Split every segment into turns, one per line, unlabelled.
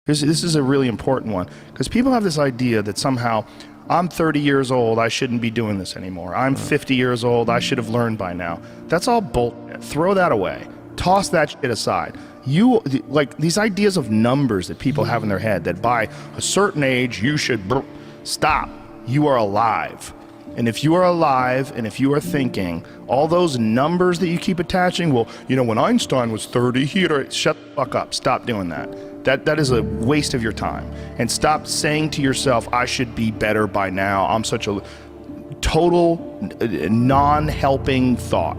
This is a really important one, because people have this idea that somehow I'm 30 years old, I shouldn't be doing this anymore. I'm 50 years old, I should have learned by now. That's all bullshit. Throw that away. Toss that shit aside. Like these ideas of numbers that people have in their head, that by a certain age you should stop. You are alive. And if you are alive and if you are thinking, all those numbers that you keep attaching, well, you know, when Einstein was 30, shut the fuck up. Stop doing that. That is a waste of your time. And stop saying to yourself, I should be better by now. I'm such a total non-helping thought.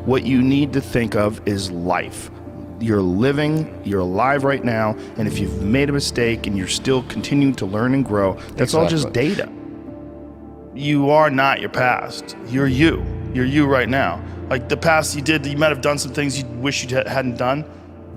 What you need to think of is life. You're living, you're alive right now, and if you've made a mistake and you're still continuing to learn and grow, that's all just data. You are not your past. You're you. You're you right now. Like the past you might have done some things you wish you hadn't done.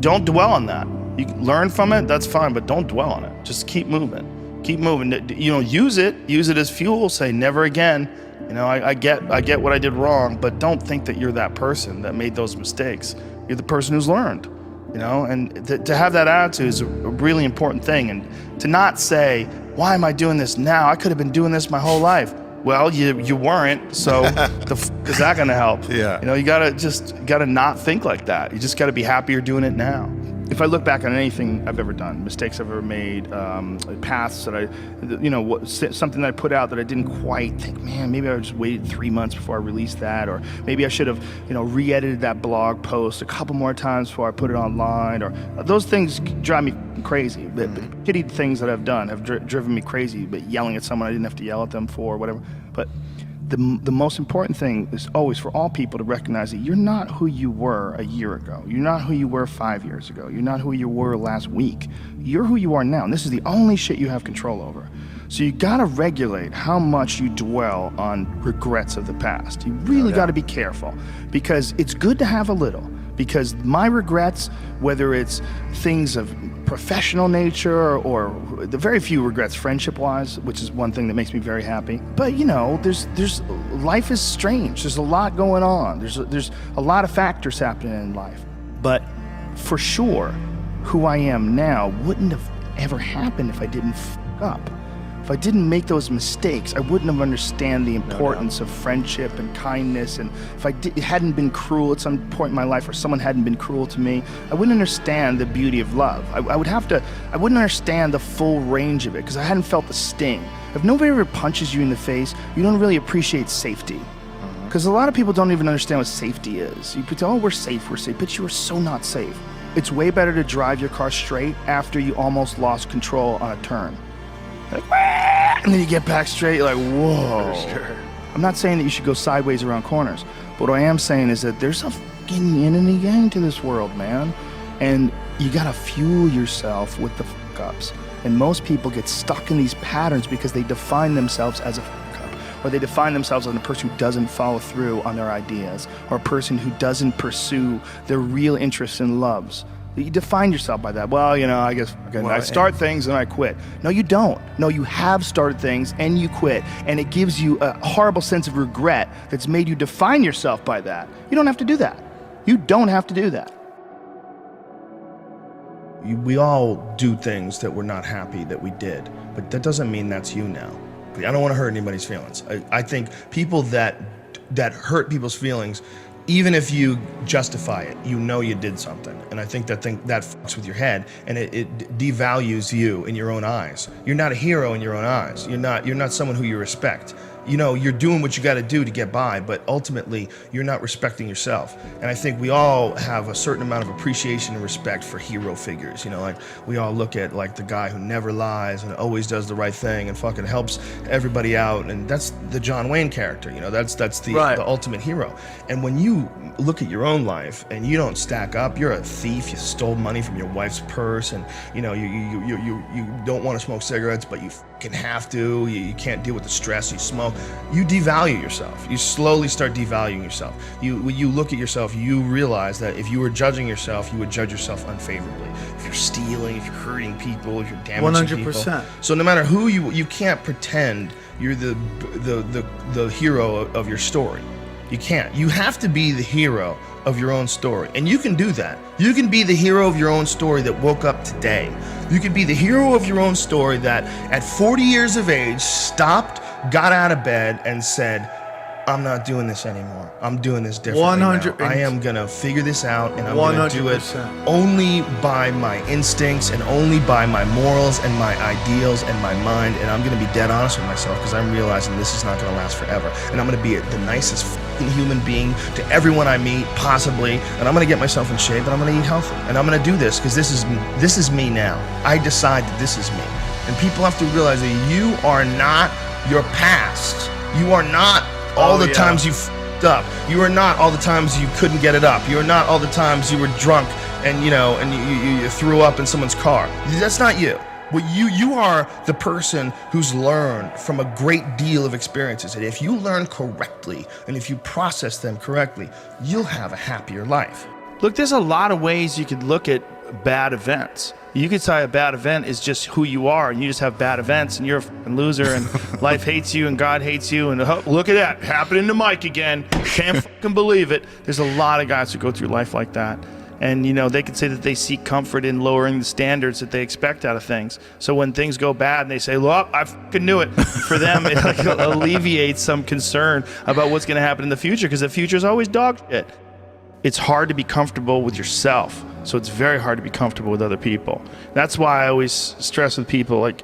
Don't dwell on that. You can learn from it, that's fine, but don't dwell on it. Just keep moving. Keep moving. You know, use it as fuel. Say never again. You know, I get what I did wrong, but don't think that you're that person that made those mistakes. You're the person who's learned. You know, and to have that attitude is a really important thing. And to not say, why am I doing this now? I could have been doing this my whole life. Well, you weren't, so is that gonna help?
Yeah.
You know, you gotta not think like that. You just gotta be happy you're doing it now. If I look back on anything I've ever done, mistakes I've ever made, paths that something that I put out that I didn't quite think, man, maybe I just waited 3 months before I released that, or maybe I should have, re-edited that blog post a couple more times before I put it online, or those things drive me crazy. But shitty things that I've done have driven me crazy, but yelling at someone I didn't have to yell at them for, whatever. But the most important thing is always for all people to recognize that you're not who you were a year ago. You're not who you were 5 years ago. You're not who you were last week. You're who you are now, and this is the only shit you have control over. So you gotta regulate how much you dwell on regrets of the past. You really gotta be careful, because it's good to have a little. Because my regrets, whether it's things of professional nature or the very few regrets friendship-wise, which is one thing that makes me very happy. But there's life is strange. There's a lot going on. There's a lot of factors happening in life. But for sure, who I am now wouldn't have ever happened if I didn't fuck up. If I didn't make those mistakes, I wouldn't have understood the importance of friendship and kindness. And if it hadn't been cruel at some point in my life, or someone hadn't been cruel to me, I wouldn't understand the beauty of love. I wouldn't understand the full range of it, because I hadn't felt the sting. If nobody ever punches you in the face, you don't really appreciate safety. Because a lot of people don't even understand what safety is. You pretend, oh, we're safe, but you are so not safe. It's way better to drive your car straight after you almost lost control on a turn. Like, and then you get back straight, you're like, whoa.
For sure.
I'm not saying that you should go sideways around corners, but what I am saying is that there's a fucking yin and a yang to this world, man. And you gotta fuel yourself with the fuck ups. And most people get stuck in these patterns because they define themselves as a fuck up, or they define themselves as a person who doesn't follow through on their ideas, or a person who doesn't pursue their real interests and loves. You define yourself by that. Well, I guess I start things and I quit. No, you don't. No, you have started things and you quit. And it gives you a horrible sense of regret that's made you define yourself by that. You don't have to do that. You don't have to do that. We all do things that we're not happy that we did, but that doesn't mean that's you now. I don't want to hurt anybody's feelings. I think people that hurt people's feelings, even if you justify it, you did something. And I think that fucks with your head, and it devalues you in your own eyes. You're not a hero in your own eyes. You're not someone who you respect. You're doing what you got to do to get by, but ultimately you're not respecting yourself. And I think we all have a certain amount of appreciation and respect for hero figures. Like we all look at like the guy who never lies and always does the right thing and fucking helps everybody out. And that's the John Wayne character. That's the ultimate hero. And when you look at your own life and you don't stack up, you're a thief. You stole money from your wife's purse, and you don't want to smoke cigarettes, but you fucking have to. You can't deal with the stress. You smoke. You devalue yourself. You slowly start devaluing yourself. When you look at yourself, you realize that if you were judging yourself, you would judge yourself unfavorably. If you're stealing, if you're hurting people, if you're damaging 100%. People. So no matter who you can't pretend you're the hero of your story.
You can't. You have to be the hero of your own story. And you can do that. You can be the hero of your own story that woke up today. You can be the hero of your own story that at 40 years of age stopped, got out of bed and said, I'm not doing this anymore. I'm doing this differently
100%.
now. I am going to figure this out, and I'm going to do it
100%.
only by my instincts and only by my morals and my ideals and my mind. And I'm going to be dead honest with myself because I'm realizing this is not going to last forever. And I'm going to be the nicest fucking human being to everyone I meet, possibly. And I'm going to get myself in shape, and I'm going to eat healthy. And I'm going to do this because this is me now. I decide that this is me. And people have to realize that you are not your past. You are not all the times you f***ed up. You are not all the times you couldn't get it up. You are not all the times you were drunk and you threw up in someone's car. That's not you. Well, you are the person who's learned from a great deal of experiences. And if you learn correctly and if you process them correctly, you'll have a happier life.
Look, there's a lot of ways you could look at bad events. You could say a bad event is just who you are, and you just have bad events, and you're a fucking loser, and life hates you, and God hates you, and look at that, happening to Mike again. Can't fucking believe it. There's a lot of guys who go through life like that. And, they could say that they seek comfort in lowering the standards that they expect out of things. So when things go bad and they say, well, I fucking knew it. For them, it alleviates some concern about what's going to happen in the future, because the future is always dog shit. It's hard to be comfortable with yourself. So it's very hard to be comfortable with other people. That's why I always stress with people, like,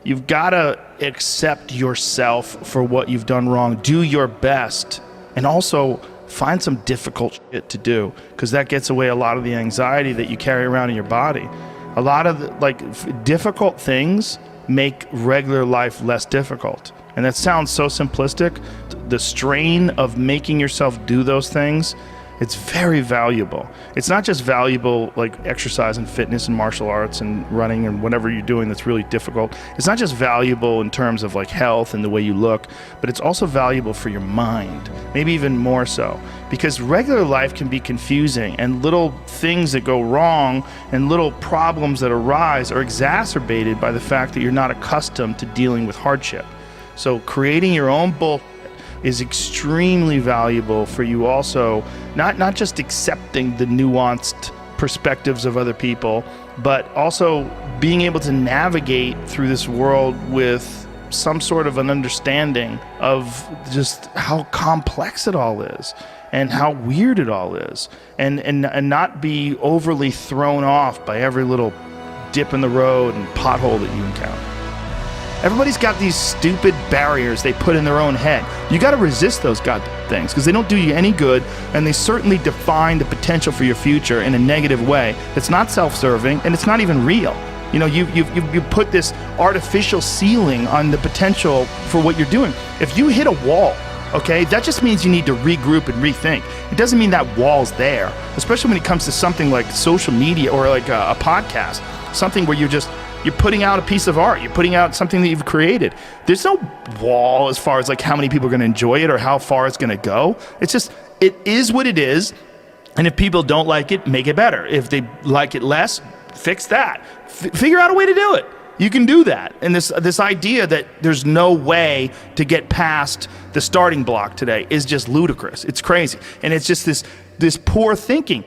you've got to accept yourself for what you've done wrong. Do your best. And also find some difficult shit to do, because that gets away a lot of the anxiety that you carry around in your body. A lot of difficult things make regular life less difficult. And that sounds so simplistic. The strain of making yourself do those things, it's very valuable. It's not just valuable like exercise and fitness and martial arts and running and whatever you're doing that's really difficult. It's not just valuable in terms of like health and the way you look, but it's also valuable for your mind, maybe even more so. Because regular life can be confusing, and little things that go wrong and little problems that arise are exacerbated by the fact that you're not accustomed to dealing with hardship. So creating your own bullshit is extremely valuable for you also, not just accepting the nuanced perspectives of other people, but also being able to navigate through this world with some sort of an understanding of just how complex it all is and how weird it all is, and not be overly thrown off by every little dip in the road and pothole that you encounter. Everybody's got these stupid barriers they put in their own head. You got to resist those goddamn things, because they don't do you any good, and they certainly define the potential for your future in a negative way. It's not self-serving, and it's not even real. You put this artificial ceiling on the potential for what you're doing. If you hit a wall, okay, that just means you need to regroup and rethink. It doesn't mean that wall's there, especially when it comes to something like social media or like a podcast, something where you're putting out a piece of art. You're putting out something that you've created. There's no wall as far as like how many people are going to enjoy it or how far it's going to go. It's just, it is what it is. And if people don't like it, make it better. If they like it less, fix that. Figure out a way to do it. You can do that. And this idea that there's no way to get past the starting block today is just ludicrous. It's crazy. And it's just this poor thinking.